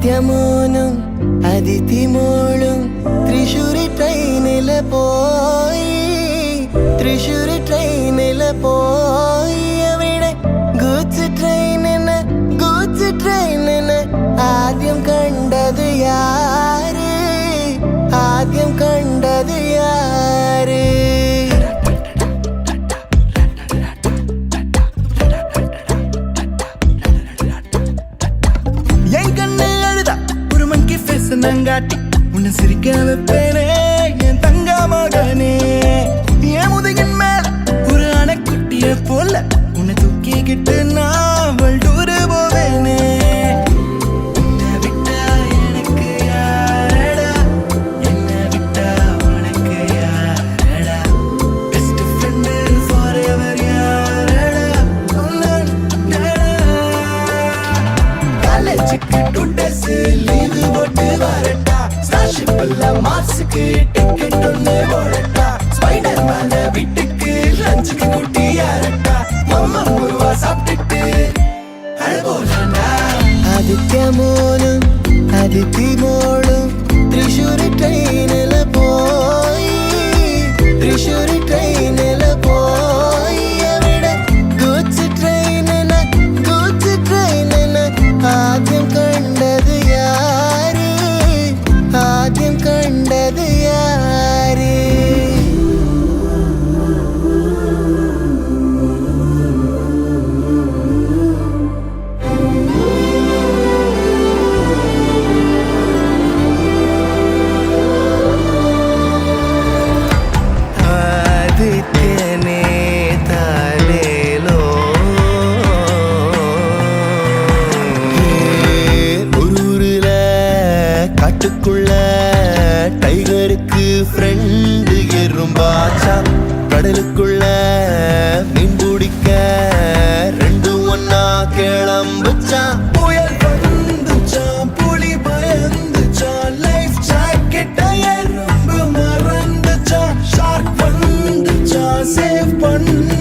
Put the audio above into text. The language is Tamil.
ആദിത്യമോനും അതിഥിമോളും തൃശ്ശൂരി ട്രെയിനില് പോയി തൃശ്ശൂരി ട്രെയിനില് പോയി അവിടെ ഗൂഡ്സ് ട്രെയിനിന് ആദ്യം കണ്ടത് യാര് ആദ്യം കണ്ടത് യാര് நங்காட்டி உன்னை சிரிக்க வைப்பேனே என் தங்க மகனே என் முதுகின் மேல ஒரு அணைக்குட்டிய போல உன்னை தூக்கிக்கிட்டு நான் வல்டூரு போவேனே உன்னை விட்டா எனக்கு யாரடா என்னை விட்டா உனக்கு யாரடா பெஸ்ட் ஃப்ரெண்ட் ஃபாரெவர் யாரடா காலேஜுக்கு 2 days லீவு போட்டு வரட்டா ஸ்டார்ஷிப்ல மார்ஸுக்கு டிக்கெட் ஒண்ணு போடட்டா ஸ்பைடர் மேன வீட்டுக்கு லஞ்சுக்கு கூட்டி யாரட்டா மம்மா முருவா சாப்பிட்டுட்டு அழகோலண்டா ആദിത്യമോനും അതിഥിമോളും തൃശ്ശൂരി ട്രെയിനില് പോയി തൃശ്ശൂരി ട്രെയിനില് പോയി അവിടെ ഗൂഡ്സ് ട്രെയിനിന് ആദ്യം കണ്ടത് യാര് ആദ്യം കണ്ടത് യാര് ஆதித்யனே தாலேலோ ஊருல காட்டுக்குள்ள டைகருக்கு ஃப்ரெண்டு எறும்பாச்சா கடலுக்குள்ள மீன் பிடிக்க ரெண்டும் ஒன்னா கிளம்புச்சா புயல் வந்துச்சான் புலி பயந்துச்சான் லைஃப் ஜாக்கெட்ட எறும்பு மறந்துச்சான் ஷார்க் வந்துச்சான் சேவ் பண்ண